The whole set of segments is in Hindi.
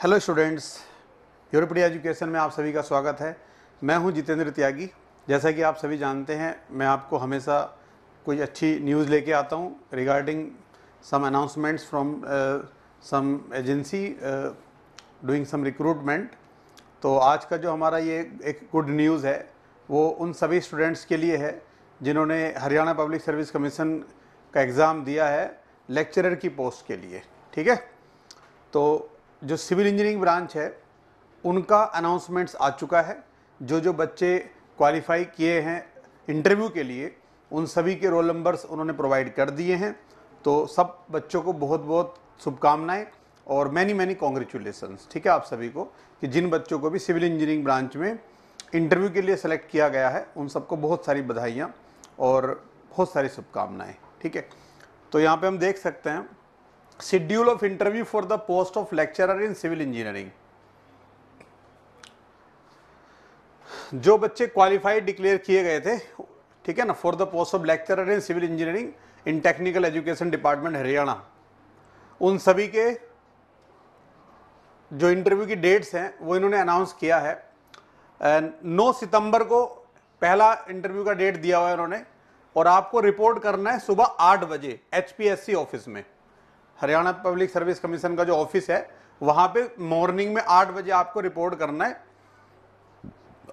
हेलो स्टूडेंट्स, यूरोपीडिया एजुकेशन में आप सभी का स्वागत है। मैं हूं जितेंद्र त्यागी। जैसा कि आप सभी जानते हैं, मैं आपको हमेशा कोई अच्छी न्यूज़ लेके आता हूं regarding some announcements from some agency doing some recruitment. तो आज का जो हमारा ये एक गुड न्यूज़ है वो उन सभी स्टूडेंट्स के लिए है जिन्होंने हरियाणा पब्लिक सर्विस कमीशन का एग्ज़ाम दिया है लेक्चरर की पोस्ट के लिए। ठीक है, तो जो सिविल इंजीनियरिंग ब्रांच है उनका अनाउंसमेंट्स आ चुका है। जो बच्चे क्वालिफाई किए हैं इंटरव्यू के लिए उन सभी के रोल नंबर्स उन्होंने प्रोवाइड कर दिए हैं। तो सब बच्चों को बहुत बहुत शुभकामनाएं और मैनी कॉन्ग्रेचुलेसन्स। ठीक है, आप सभी को कि जिन बच्चों को भी सिविल इंजीनियरिंग ब्रांच में इंटरव्यू के लिए सेलेक्ट किया गया है उन सबको बहुत सारी बधाइयाँ और बहुत सारी शुभकामनाएँ। ठीक है, तो यहाँ पे हम देख सकते हैं schedule of interview for the post of lecturer in civil engineering. जो बच्चे क्वालिफाइड डिक्लेयर किए गए थे, ठीक है ना, for the post of lecturer in civil engineering in technical education department Haryana, उन सभी के जो इंटरव्यू की डेट्स हैं वो इन्होंने अनाउंस किया है। 9 सितंबर को पहला इंटरव्यू का डेट दिया हुआ है उन्होंने, और आपको रिपोर्ट करना है सुबह 8 बजे HPSC ऑफिस में। हरियाणा पब्लिक सर्विस कमीशन का जो ऑफिस है वहां पे मॉर्निंग में 8 बजे आपको रिपोर्ट करना है,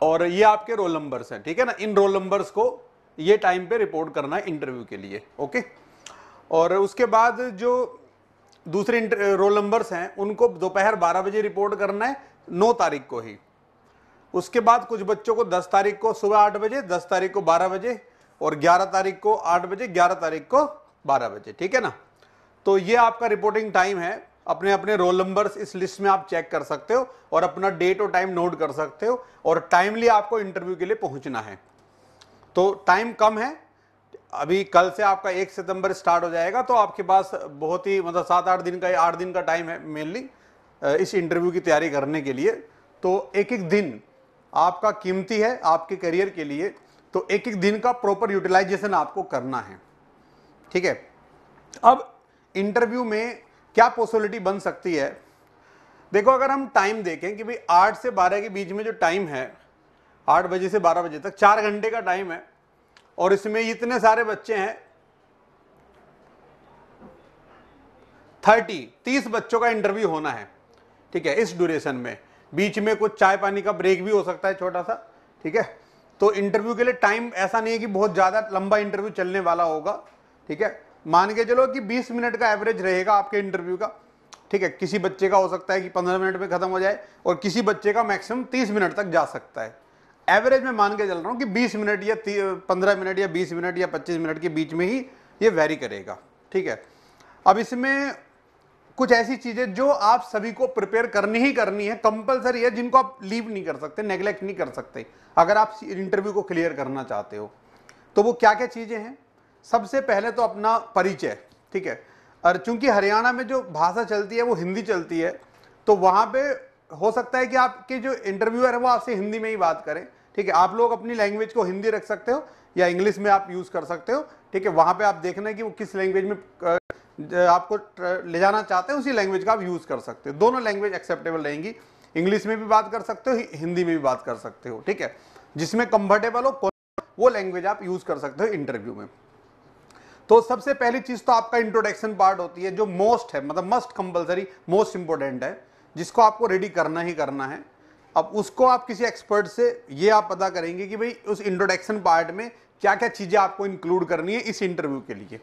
और ये आपके रोल नंबर्स हैं। ठीक है ना, इन रोल नंबर्स को ये टाइम पे रिपोर्ट करना है इंटरव्यू के लिए। ओके, और उसके बाद जो दूसरे रोल नंबर्स हैं उनको दोपहर 12 बजे रिपोर्ट करना है 9 तारीख को ही। उसके बाद कुछ बच्चों को 10 तारीख को सुबह 8 बजे, 10 तारीख को 12 बजे, और 11 तारीख को 8 बजे, 11 तारीख को 12 बजे। ठीक है ना, तो ये आपका रिपोर्टिंग टाइम है। अपने अपने रोल नंबर्स इस लिस्ट में आप चेक कर सकते हो और अपना डेट और टाइम नोट कर सकते हो, और टाइमली आपको इंटरव्यू के लिए पहुंचना है। तो टाइम कम है, अभी कल से आपका 1 सितंबर स्टार्ट हो जाएगा, तो आपके पास बहुत ही मतलब 7-8 दिन का या 8 दिन का टाइम है मेनली इस इंटरव्यू की तैयारी करने के लिए। तो एक एक दिन आपका कीमती है आपके करियर के लिए, तो एक एक दिन का प्रॉपर यूटिलाइजेशन आपको करना है। ठीक है, अब इंटरव्यू में क्या पॉसिबिलिटी बन सकती है। देखो, अगर हम टाइम देखें कि भाई 8 से 12 के बीच में जो टाइम है, 8 बजे से 12 बजे तक 4 घंटे का टाइम है, और इसमें इतने सारे बच्चे हैं, 30 बच्चों का इंटरव्यू होना है। ठीक है, इस ड्यूरेशन में बीच में कुछ चाय पानी का ब्रेक भी हो सकता है छोटा सा। ठीक है, तो इंटरव्यू के लिए टाइम ऐसा नहीं है कि बहुत ज्यादा लंबा इंटरव्यू चलने वाला होगा। ठीक है, मान के चलो कि 20 मिनट का एवरेज रहेगा आपके इंटरव्यू का। ठीक है, किसी बच्चे का हो सकता है कि 15 मिनट में खत्म हो जाए, और किसी बच्चे का मैक्सिमम 30 मिनट तक जा सकता है। एवरेज में मान के चल रहा हूं कि 20 मिनट या 15 मिनट या 20 मिनट या 25 मिनट के बीच में ही ये वेरी करेगा। ठीक है, अब इसमें कुछ ऐसी चीजें जो आप सभी को प्रिपेयर करनी ही करनी है, कंपलसरी है, जिनको आप लीव नहीं कर सकते, नेग्लेक्ट नहीं कर सकते अगर आप इंटरव्यू को क्लियर करना चाहते हो। तो वो क्या क्या चीजें हैं? सबसे पहले तो अपना परिचय। ठीक है, और चूंकि हरियाणा में जो भाषा चलती है वो हिंदी चलती है, तो वहां पे हो सकता है कि आपके जो इंटरव्यूअर है वो आपसे हिंदी में ही बात करें। ठीक है, आप लोग अपनी लैंग्वेज को हिंदी रख सकते हो या इंग्लिश में आप यूज कर सकते हो। ठीक है, वहां पे आप देखना है कि वो किस लैंग्वेज में आपको ले जाना चाहते हैं, उसी लैंग्वेज का आप यूज कर सकते हो। दोनों लैंग्वेज एक्सेप्टेबल रहेंगी, इंग्लिश में भी बात कर सकते हो, हिंदी में भी बात कर सकते हो। ठीक है, जिसमें कंफर्टेबल हो वो लैंग्वेज आप यूज कर सकते हो इंटरव्यू में। तो सबसे पहली चीज तो आपका इंट्रोडक्शन पार्ट होती है, जो मोस्ट है, मतलब मस्ट कंपलसरी, मोस्ट इंपॉर्टेंट है, जिसको आपको रेडी करना ही करना है। अब उसको आप किसी एक्सपर्ट से ये आप पता करेंगे कि भाई उस इंट्रोडक्शन पार्ट में क्या क्या चीजें आपको इंक्लूड करनी है इस इंटरव्यू के लिए।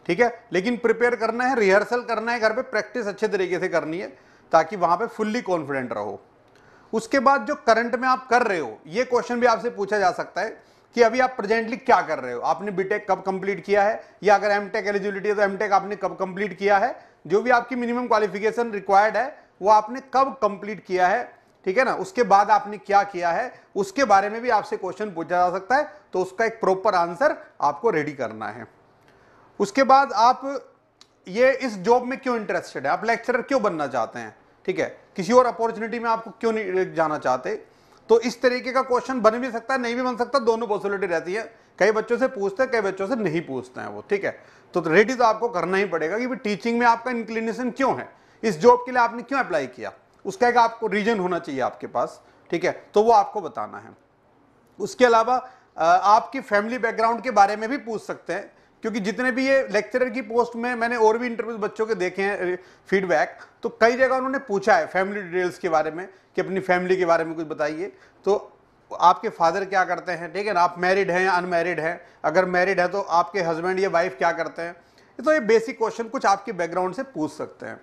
ठीक है, लेकिन प्रिपेयर करना है, रिहर्सल करना है, घर पे प्रैक्टिस अच्छे तरीके से करनी है, ताकि वहां पे फुल्ली कॉन्फिडेंट रहो। उसके बाद जो करंट में आप कर रहे हो, ये क्वेश्चन भी आपसे पूछा जा सकता है कि अभी आप प्रेजेंटली क्या कर रहे हो, आपने बीटेक कब कंप्लीट किया है, या अगर एमटेक एलिजिबिलिटी है तो एमटेक आपने कब कंप्लीट किया है, जो भी आपकी मिनिमम क्वालिफिकेशन रिक्वायर्ड है वो आपने कब कंप्लीट किया है। ठीक है ना, उसके बाद आपने क्या किया है, उसके बारे में भी आपसे क्वेश्चन पूछा जा सकता है, तो उसका एक प्रॉपर आंसर आपको रेडी करना है। उसके बाद आप ये इस जॉब में क्यों इंटरेस्टेड है, आप लेक्चरर क्यों बनना चाहते हैं, ठीक है, किसी और अपॉर्चुनिटी में आपको क्यों नहीं जाना चाहते। तो इस तरीके का क्वेश्चन बन भी सकता है, नहीं भी बन सकता, दोनों पॉसिबिलिटी रहती है। कई बच्चों से पूछते हैं, कई बच्चों से नहीं पूछते हैं वो। ठीक है, तो रेडी तो आपको करना ही पड़ेगा कि टीचिंग में आपका इंक्लिनेशन क्यों है, इस जॉब के लिए आपने क्यों अप्लाई किया। उसका एक आपको रीजन होना चाहिए आपके पास, ठीक है, तो वो आपको बताना है। उसके अलावा आपकी फैमिली बैकग्राउंड के बारे में भी पूछ सकते हैं, क्योंकि जितने भी ये लेक्चरर की पोस्ट में मैंने और भी इंटरव्यूज बच्चों के देखे हैं फीडबैक, तो कई जगह उन्होंने पूछा है फैमिली डिटेल्स के बारे में कि अपनी फैमिली के बारे में कुछ बताइए। तो आपके फादर क्या करते हैं, ठीक है ना, आप मैरिड हैं या अनमैरिड हैं, अगर मैरिड है तो आपके हस्बैंड या वाइफ क्या करते हैं, तो ये बेसिक क्वेश्चन कुछ आपके बैकग्राउंड से पूछ सकते हैं।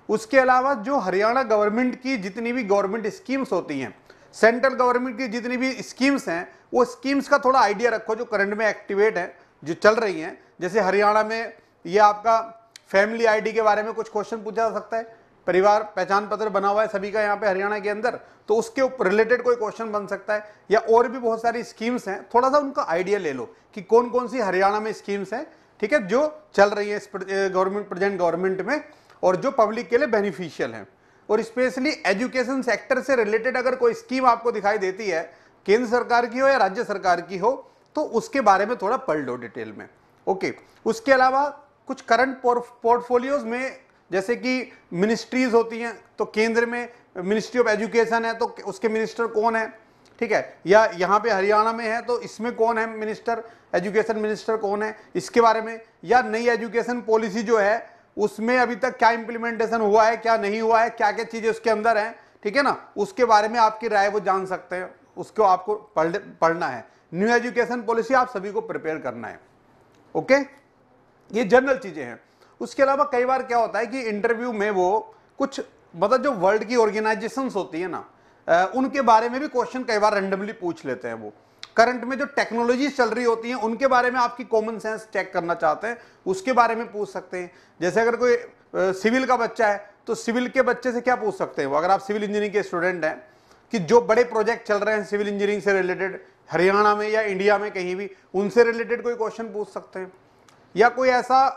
उसके अलावा जो हरियाणा गवर्नमेंट की जितनी भी गवर्नमेंट स्कीम्स होती हैं, सेंट्रल गवर्नमेंट की जितनी भी स्कीम्स हैं, वो स्कीम्स का थोड़ा आइडिया रखो जो करंट में एक्टिवेट है, जो चल रही हैं। जैसे हरियाणा में ये आपका फैमिली आईडी के बारे में कुछ क्वेश्चन पूछा जा सकता है, परिवार पहचान पत्र बना हुआ है सभी का यहाँ पे हरियाणा के अंदर, तो उसके ऊपर रिलेटेड कोई क्वेश्चन बन सकता है। या और भी बहुत सारी स्कीम्स हैं, थोड़ा सा उनका आइडिया ले लो कि कौन कौन सी हरियाणा में स्कीम्स हैं, ठीक है, जो चल रही है इस गवर्नमेंट प्रेजेंट गवर्नमेंट में और जो पब्लिक के लिए बेनिफिशियल है। और स्पेशली एजुकेशन सेक्टर से रिलेटेड अगर कोई स्कीम आपको दिखाई देती है, केंद्र सरकार की हो या राज्य सरकार की हो, तो उसके बारे में थोड़ा पढ़ लो डिटेल में। ओके, उसके अलावा कुछ करंट पोर्टफोलियोज में, जैसे कि मिनिस्ट्रीज होती हैं, तो केंद्र में मिनिस्ट्री ऑफ एजुकेशन है तो उसके मिनिस्टर कौन है, ठीक है, या यहाँ पे हरियाणा में है तो इसमें कौन है मिनिस्टर, एजुकेशन मिनिस्टर कौन है, इसके बारे में। या नई एजुकेशन पॉलिसी जो है उसमें अभी तक क्या इंप्लीमेंटेशन हुआ है, क्या नहीं हुआ है, क्या क्या चीजें उसके अंदर हैं, ठीक है ना, उसके बारे में आपकी राय वो जान सकते हैं, उसको आपको पढ़ना है। न्यू एजुकेशन पॉलिसी आप सभी को प्रिपेयर करना है। ओके, ये जनरल चीजें हैं। उसके अलावा कई बार क्या होता है कि इंटरव्यू में वो कुछ मतलब जो वर्ल्ड की ऑर्गेनाइजेशंस होती है ना, उनके बारे में भी क्वेश्चन कई बार रैंडमली पूछ लेते हैं। वो करंट में जो टेक्नोलॉजीज चल रही होती हैं उनके बारे में आपकी कॉमन सेंस चेक करना चाहते हैं, उसके बारे में पूछ सकते हैं। जैसे अगर कोई सिविल का बच्चा है तो सिविल के बच्चे से क्या पूछ सकते हैं, वो अगर आप सिविल इंजीनियरिंग के स्टूडेंट हैं, कि जो बड़े प्रोजेक्ट चल रहे हैं सिविल इंजीनियरिंग से रिलेटेड हरियाणा में या इंडिया में कहीं भी, उनसे रिलेटेड कोई क्वेश्चन पूछ सकते हैं। या कोई ऐसा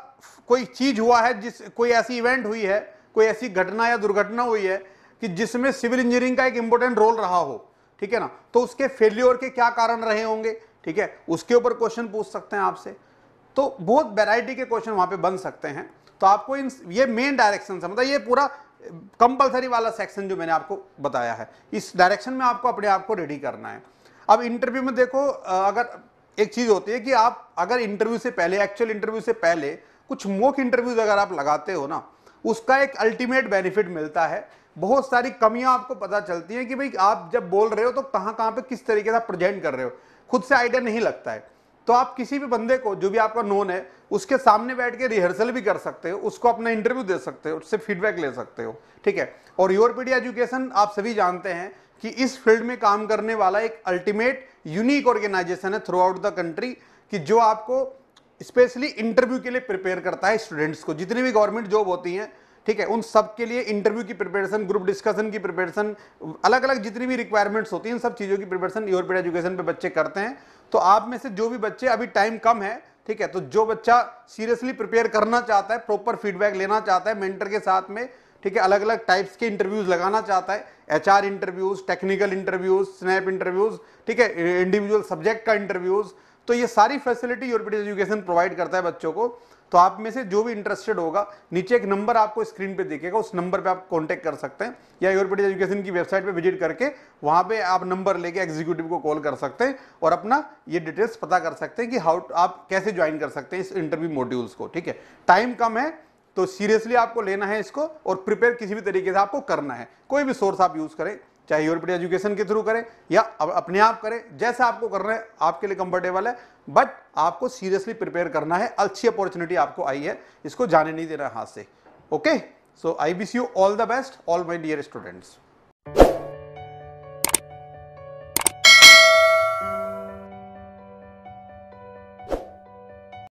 कोई चीज हुआ है, कोई ऐसी इवेंट हुई है, कोई ऐसी घटना या दुर्घटना हुई है कि जिसमें सिविल इंजीनियरिंग का एक इंपॉर्टेंट रोल रहा हो, ठीक है ना, तो उसके फेल्योर के क्या कारण रहे होंगे, ठीक है, उसके ऊपर क्वेश्चन पूछ सकते हैं आपसे। तो बहुत वैरायटी के क्वेश्चन वहां पे बन सकते हैं। तो आपको ये मेन डायरेक्शन है, मतलब ये पूरा कंपलसरी वाला सेक्शन जो मैंने आपको बताया है, इस डायरेक्शन में आपको अपने आप को रेडी करना है। अब इंटरव्यू में देखो, अगर एक चीज होती है कि आप अगर इंटरव्यू से पहले, एक्चुअल इंटरव्यू से पहले कुछ मॉक इंटरव्यूज अगर आप लगाते हो ना, उसका एक अल्टीमेट बेनिफिट मिलता है। बहुत सारी कमियां आपको पता चलती हैं कि भाई आप जब बोल रहे हो तो कहां कहां पे किस तरीके से प्रेजेंट कर रहे हो, खुद से आइडिया नहीं लगता है। तो आप किसी भी बंदे को जो भी आपका नोन है उसके सामने बैठ के रिहर्सल भी कर सकते हो, उसको अपना इंटरव्यू दे सकते हो, उससे फीडबैक ले सकते हो, ठीक है। और योरपीडिया एजुकेशन आप सभी जानते हैं कि इस फील्ड में काम करने वाला एक अल्टीमेट यूनिक ऑर्गेनाइजेशन है थ्रू आउट द कंट्री, कि जो आपको स्पेशली इंटरव्यू के लिए प्रिपेयर करता है स्टूडेंट्स को। जितनी भी गवर्नमेंट जॉब होती हैं, ठीक है, उन सब के लिए इंटरव्यू की प्रिपरेशन, ग्रुप डिस्कशन की प्रिपरेशन, अलग अलग जितनी भी रिक्वायरमेंट्स होती हैं, इन सब चीज़ों की प्रिपरेशन योरपीडिया एजुकेशन पे बच्चे करते हैं। तो आप में से जो भी बच्चे, अभी टाइम कम है, ठीक है, तो जो बच्चा सीरियसली प्रिपेयर करना चाहता है, प्रॉपर फीडबैक लेना चाहता है मेंटर के साथ में, ठीक है, अलग अलग टाइप्स के इंटरव्यूज लगाना चाहता है, HR interviews, technical interviews, snap interviews, ठीक है, इंडिविजुअल सब्जेक्ट का इंटरव्यूज, तो ये सारी फैसिलिटी योरपीडिया एजुकेशन प्रोवाइड करता है बच्चों को। तो आप में से जो भी इंटरेस्टेड होगा, नीचे एक नंबर आपको स्क्रीन पे दिखेगा, उस नंबर पे आप कांटेक्ट कर सकते हैं, या योरपीडिया एजुकेशन की वेबसाइट पे विजिट करके वहां पे आप नंबर लेके एग्जीक्यूटिव को कॉल कर सकते हैं और अपना ये डिटेल्स पता कर सकते हैं कि आप कैसे ज्वाइन कर सकते हैं इस इंटरव्यू मॉड्यूल्स को, ठीक है। टाइम कम है तो सीरियसली आपको लेना है इसको, और प्रिपेयर किसी भी तरीके से आपको करना है। कोई भी सोर्स आप यूज करें, चाहे योरपीडिया एजुकेशन के थ्रू करें या अपने आप करें, जैसा आपको करना है आपके लिए कंफर्टेबल है, बट आपको सीरियसली प्रिपेयर करना है। अच्छी अपॉर्चुनिटी आपको आई है, इसको जाने नहीं देना हाथ से। Okay, so I wish you all the best, all my dear students.